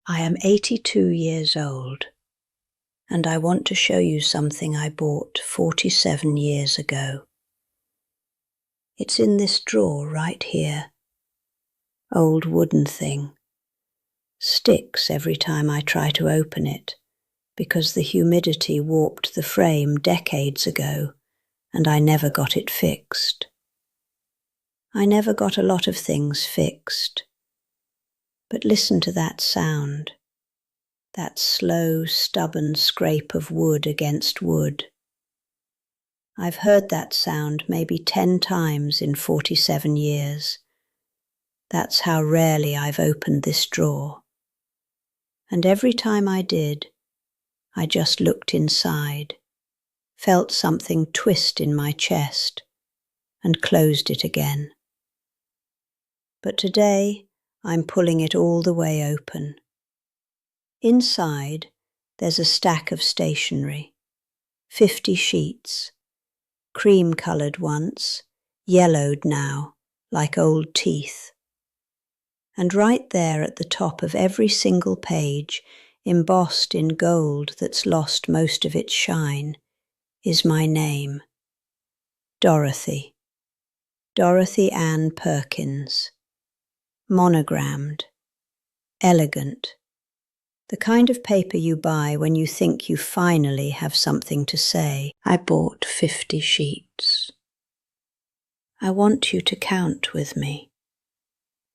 I am 82 years old, and I want to show you something I bought 47 years ago. It's in this drawer right here. Old wooden thing. Sticks every time I try to open it, because the humidity warped the frame decades ago, and I never got it fixed. I never got a lot of things fixed. But listen to that sound. That slow, stubborn scrape of wood against wood. I've heard that sound maybe 10 times in 47 years. That's how rarely I've opened this drawer. And every time I did, I just looked inside, felt something twist in my chest, and closed it again. But today, I'm pulling it all the way open. Inside, there's a stack of stationery, 50 sheets, cream-coloured once, yellowed now, like old teeth. And right there at the top of every single page, embossed in gold that's lost most of its shine, is my name. Dorothy. Dorothy Ann Perkins. Monogrammed. Elegant. The kind of paper you buy when you think you finally have something to say. I bought 50 sheets. I want you to count with me.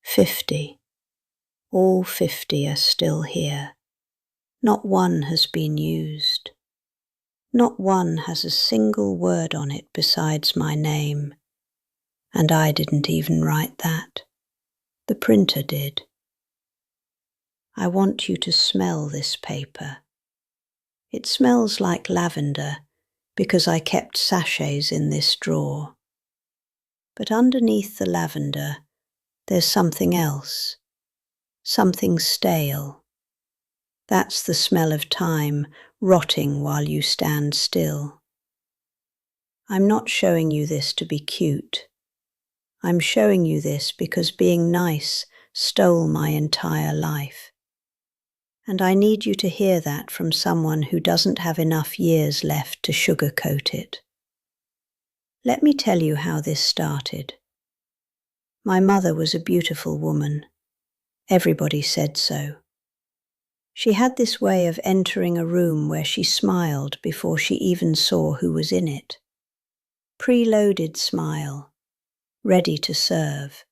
50. All 50 are still here. Not one has been used. Not one has a single word on it besides my name. And I didn't even write that. The printer did. I want you to smell this paper. It smells like lavender because I kept sachets in this drawer. But underneath the lavender, there's something else, something stale. That's the smell of time rotting while you stand still. I'm not showing you this to be cute. I'm showing you this because being nice stole my entire life. And I need you to hear that from someone who doesn't have enough years left to sugarcoat it. Let me tell you how this started. My mother was a beautiful woman. Everybody said so. She had this way of entering a room where she smiled before she even saw who was in it. Preloaded smile, ready to serve.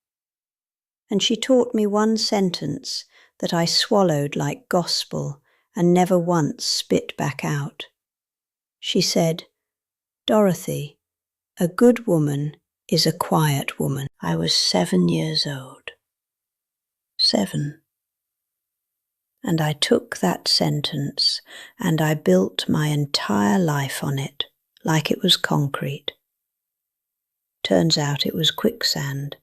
And she taught me one sentence that I swallowed like gospel and never once spit back out. She said, "Dorothy, a good woman is a quiet woman." I was 7 years old. 7. And I took that sentence and I built my entire life on it, like it was concrete. Turns out it was quicksand.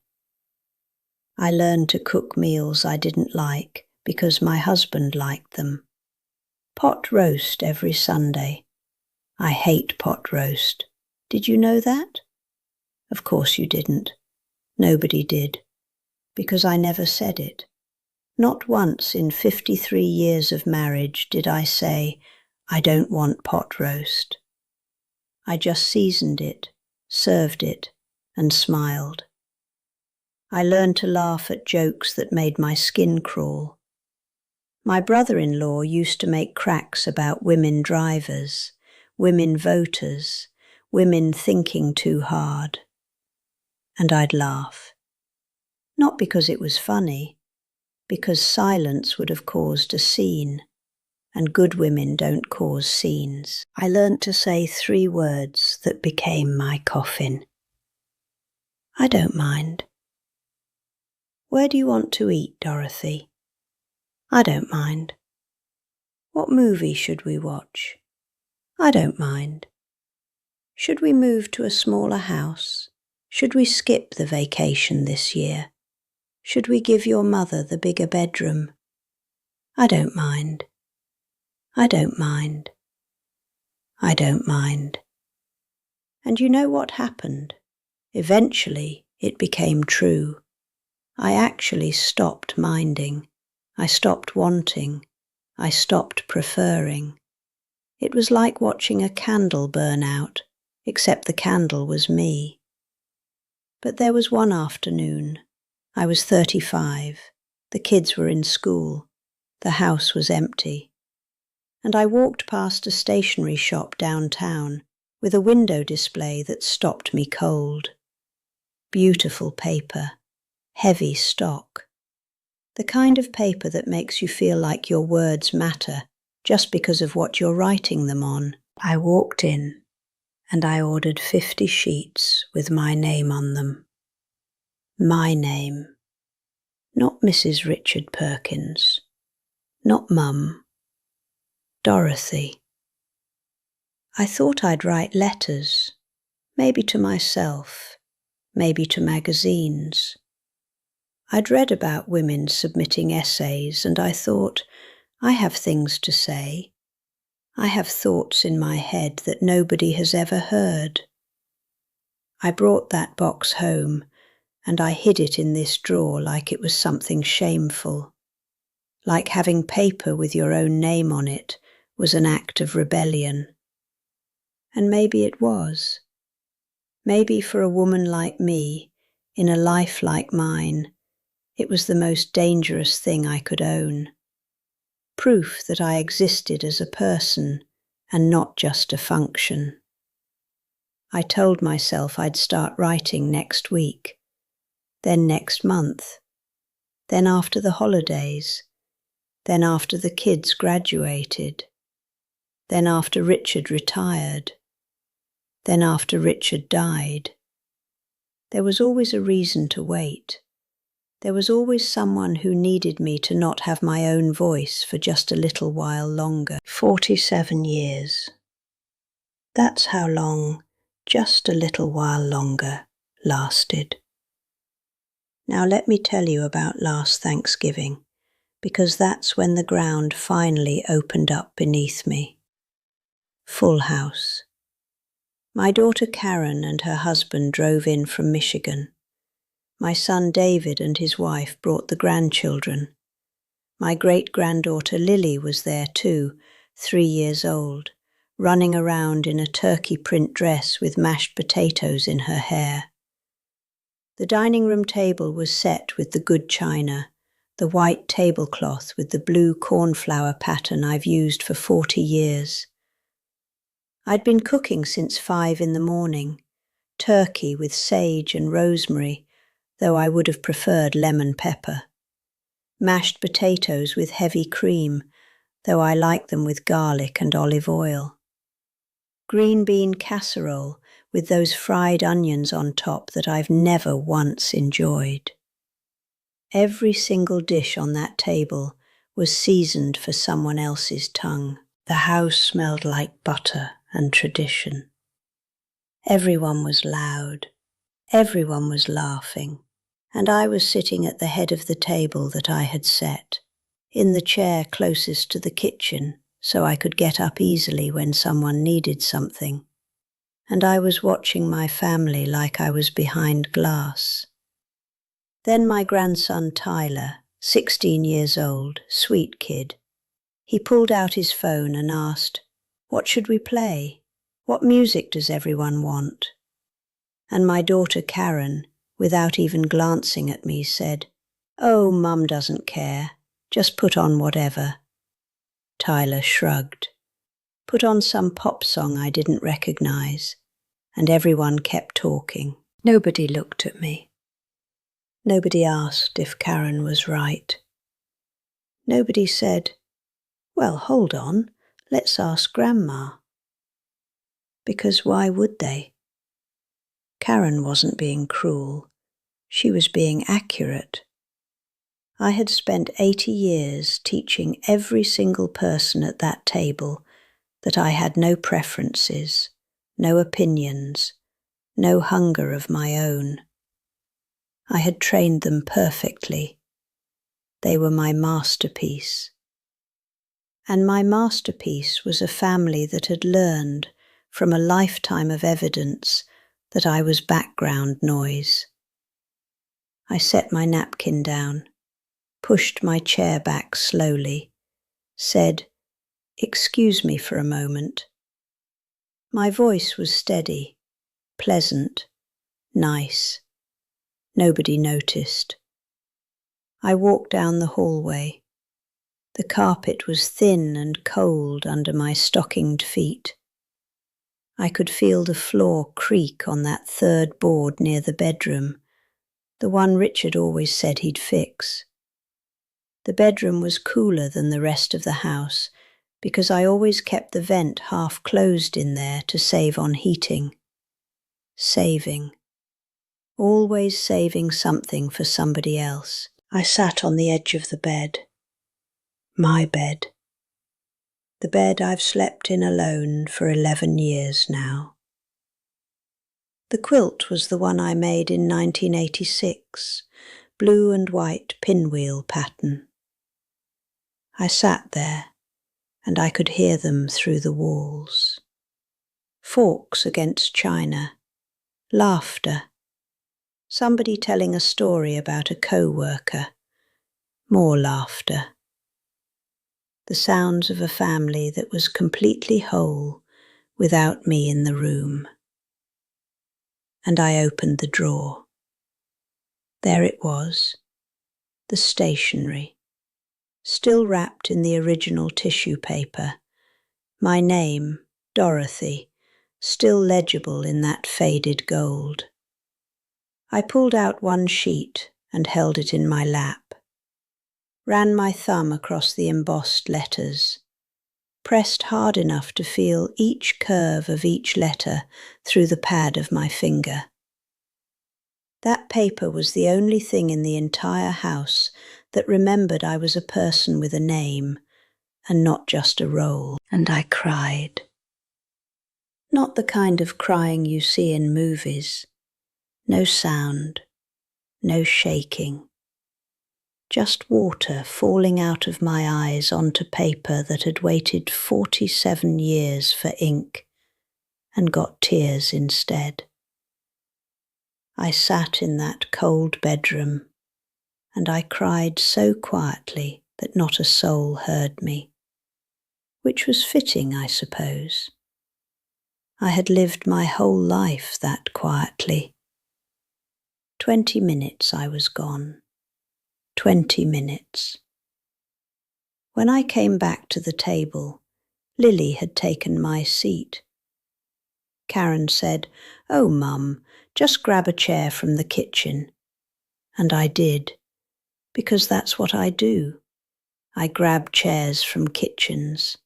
I learned to cook meals I didn't like because my husband liked them. Pot roast every Sunday. I hate pot roast. Did you know that? Of course you didn't. Nobody did. Because I never said it. Not once in 53 years of marriage did I say, I don't want pot roast. I just seasoned it, served it, and smiled. I learned to laugh at jokes that made my skin crawl. My brother-in-law used to make cracks about women drivers, women voters, women thinking too hard. And I'd laugh. Not because it was funny, because silence would have caused a scene, and good women don't cause scenes. I learnt to say 3 words that became my coffin. I don't mind. Where do you want to eat, Dorothy? I don't mind. What movie should we watch? I don't mind. Should we move to a smaller house? Should we skip the vacation this year? Should we give your mother the bigger bedroom? I don't mind. I don't mind. I don't mind. And you know what happened? Eventually, it became true. I actually stopped minding. I stopped wanting. I stopped preferring. It was like watching a candle burn out, except the candle was me. But there was one afternoon. I was 35. The kids were in school. The house was empty. And I walked past a stationery shop downtown with a window display that stopped me cold. Beautiful paper, heavy stock. The kind of paper that makes you feel like your words matter just because of what you're writing them on. I walked in and I ordered 50 sheets with my name on them. My name. Not Mrs. Richard Perkins. Not Mum. Dorothy. I thought I'd write letters, maybe to myself, maybe to magazines. I'd read about women submitting essays and I thought, I have things to say. I have thoughts in my head that nobody has ever heard. I brought that box home and I hid it in this drawer like it was something shameful. Like having paper with your own name on it was an act of rebellion. And maybe it was. Maybe for a woman like me, in a life like mine, it was the most dangerous thing I could own. Proof that I existed as a person and not just a function. I told myself I'd start writing next week, then next month, then after the holidays, then after the kids graduated, then after Richard retired, then after Richard died. There was always a reason to wait. There was always someone who needed me to not have my own voice for just a little while longer. 47 years. That's how long just a little while longer lasted. Now let me tell you about last Thanksgiving, because that's when the ground finally opened up beneath me. Full house. My daughter Karen and her husband drove in from Michigan. My son David and his wife brought the grandchildren. My great-granddaughter Lily was there too, 3 years old, running around in a turkey print dress with mashed potatoes in her hair. The dining room table was set with the good china, the white tablecloth with the blue cornflower pattern I've used for 40 years. I'd been cooking since 5 in the morning, turkey with sage and rosemary, though I would have preferred lemon pepper. Mashed potatoes with heavy cream, though I like them with garlic and olive oil. Green bean casserole with those fried onions on top that I've never once enjoyed. Every single dish on that table was seasoned for someone else's tongue. The house smelled like butter and tradition. Everyone was loud. Everyone was laughing. And I was sitting at the head of the table that I had set, in the chair closest to the kitchen, so I could get up easily when someone needed something. And I was watching my family like I was behind glass. Then my grandson Tyler, 16 years old, sweet kid. He pulled out his phone and asked, "What should we play? What music does everyone want?" And my daughter Karen, without even glancing at me, said, "Oh, Mum doesn't care. Just put on whatever." Tyler shrugged. Put on some pop song I didn't recognize, and everyone kept talking. Nobody looked at me. Nobody asked if Karen was right. Nobody said, "Well, hold on, let's ask Grandma." Because why would they? Karen wasn't being cruel. She was being accurate. I had spent 80 years teaching every single person at that table that I had no preferences, no opinions, no hunger of my own. I had trained them perfectly. They were my masterpiece. And my masterpiece was a family that had learned from a lifetime of evidence that I was background noise. I set my napkin down. pushed my chair back slowly, said, "Excuse me for a moment." My voice was steady, pleasant, nice. Nobody noticed. I walked down the hallway. The carpet was thin and cold under my stockinged feet. I could feel the floor creak on that third board near the bedroom, the one Richard always said he'd fix. The bedroom was cooler than the rest of the house because I always kept the vent half closed in there to save on heating. Saving. Always saving something for somebody else. I sat on the edge of the bed. My bed. The bed I've slept in alone for 11 years now. The quilt was the one I made in 1986, blue and white pinwheel pattern. I sat there, and I could hear them through the walls. Forks against china, laughter, somebody telling a story about a co-worker, more laughter. The sounds of a family that was completely whole without me in the room. And I opened the drawer. There it was, the stationery, still wrapped in the original tissue paper. My name, Dorothy, still legible in that faded gold. I pulled out one sheet and held it in my lap. Ran my thumb across the embossed letters, pressed hard enough to feel each curve of each letter through the pad of my finger. That paper was the only thing in the entire house that remembered I was a person with a name and not just a role. And I cried. Not the kind of crying you see in movies. No sound, no shaking. Just water falling out of my eyes onto paper that had waited 47 years for ink and got tears instead. I sat in that cold bedroom and I cried so quietly that not a soul heard me, which was fitting, I suppose. I had lived my whole life that quietly. 20 minutes I was gone. 20 minutes. When I came back to the table, Lily had taken my seat. Karen said, "Oh, Mum, just grab a chair from the kitchen." And I did, because that's what I do. I grab chairs from kitchens.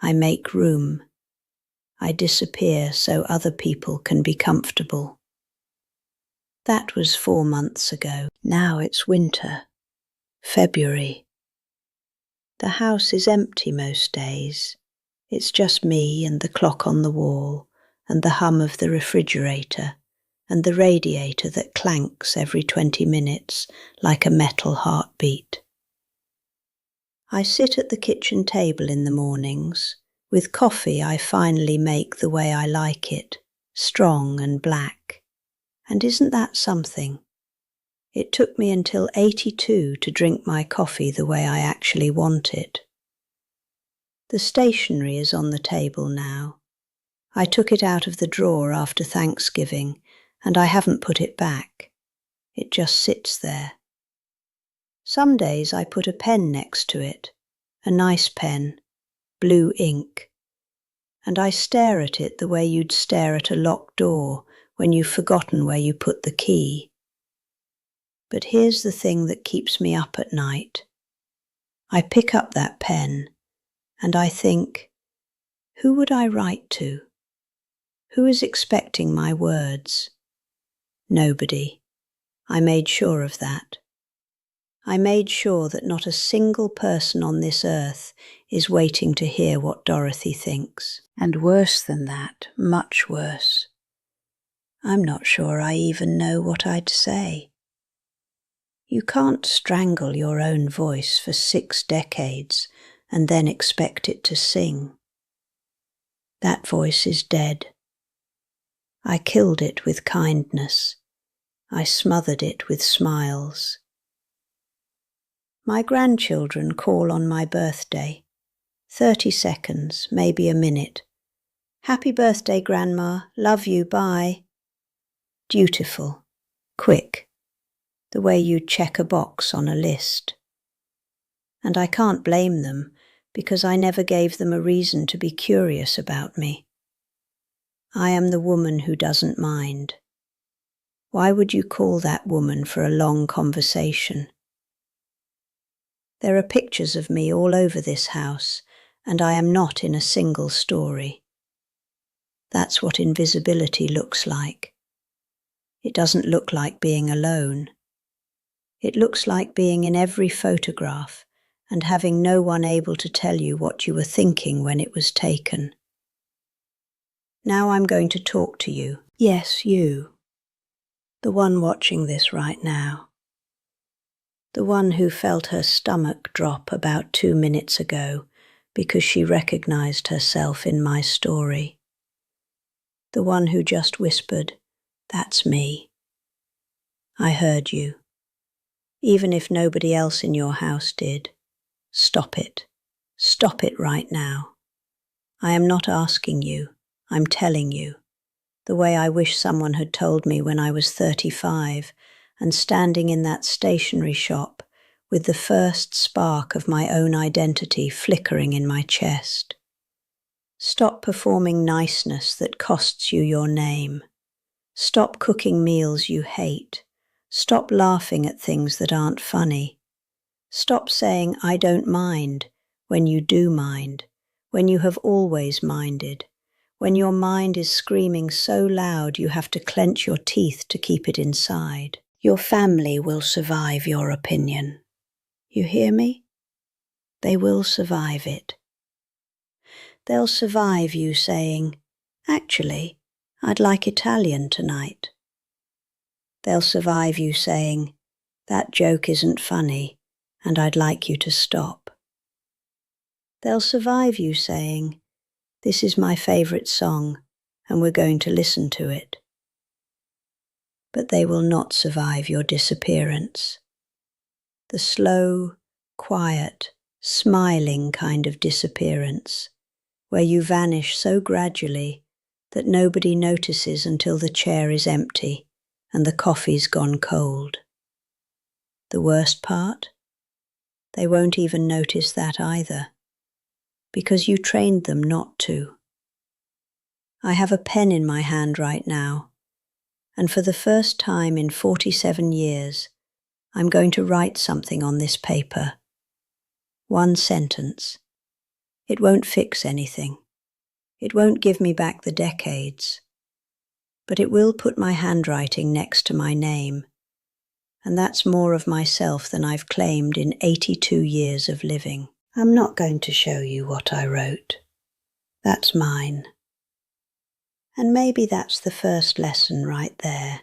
I make room. I disappear so other people can be comfortable. That was 4 months ago. Now it's winter. February. The house is empty most days. It's just me and the clock on the wall and the hum of the refrigerator and the radiator that clanks every 20 minutes like a metal heartbeat. I sit at the kitchen table in the mornings. With coffee I finally make the way I like it, strong and black. And isn't that something? It took me until 82 to drink my coffee the way I actually want it. The stationery is on the table now. I took it out of the drawer after Thanksgiving, and I haven't put it back. It just sits there. Some days I put a pen next to it, a nice pen, blue ink, and I stare at it the way you'd stare at a locked door when you've forgotten where you put the key. But here's the thing that keeps me up at night. I pick up that pen, and I think, who would I write to? Who is expecting my words? Nobody. I made sure of that. I made sure that not a single person on this earth is waiting to hear what Dorothy thinks. And worse than that, much worse. I'm not sure I even know what I'd say. You can't strangle your own voice for 6 decades and then expect it to sing. That voice is dead. I killed it with kindness. I smothered it with smiles. My grandchildren call on my birthday. 30 seconds, maybe a minute. Happy birthday, Grandma. Love you. Bye. Dutiful. Quick. The way you'd check a box on a list. And I can't blame them, because I never gave them a reason to be curious about me. I am the woman who doesn't mind. Why would you call that woman for a long conversation? There are pictures of me all over this house, and I am not in a single story. That's what invisibility looks like. It doesn't look like being alone. It looks like being in every photograph and having no one able to tell you what you were thinking when it was taken. Now I'm going to talk to you. Yes, you. The one watching this right now. The one who felt her stomach drop about 2 minutes ago because she recognized herself in my story. The one who just whispered, "That's me." I heard you. Even if nobody else in your house did. Stop it. Stop it right now. I am not asking you. I'm telling you. The way I wish someone had told me when I was 35 and standing in that stationery shop with the first spark of my own identity flickering in my chest. Stop performing niceness that costs you your name. Stop cooking meals you hate. Stop laughing at things that aren't funny. Stop saying, "I don't mind," when you do mind, when you have always minded, when your mind is screaming so loud you have to clench your teeth to keep it inside. Your family will survive your opinion. You hear me? They will survive it. They'll survive you saying, "Actually, I'd like Italian tonight." They'll survive you saying, "That joke isn't funny, and I'd like you to stop." They'll survive you saying, "This is my favorite song, and we're going to listen to it." But they will not survive your disappearance. The slow, quiet, smiling kind of disappearance, where you vanish so gradually that nobody notices until the chair is empty and the coffee's gone cold. The worst part? They won't even notice that either, because you trained them not to. I have a pen in my hand right now, and for the first time in 47 years, I'm going to write something on this paper. One sentence. It won't fix anything. It won't give me back the decades. But it will put my handwriting next to my name, and that's more of myself than I've claimed in 82 years of living. I'm not going to show you what I wrote. That's mine. And maybe that's the first lesson right there.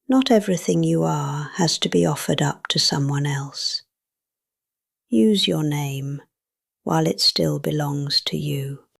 Not everything you are has to be offered up to someone else. Use your name while it still belongs to you.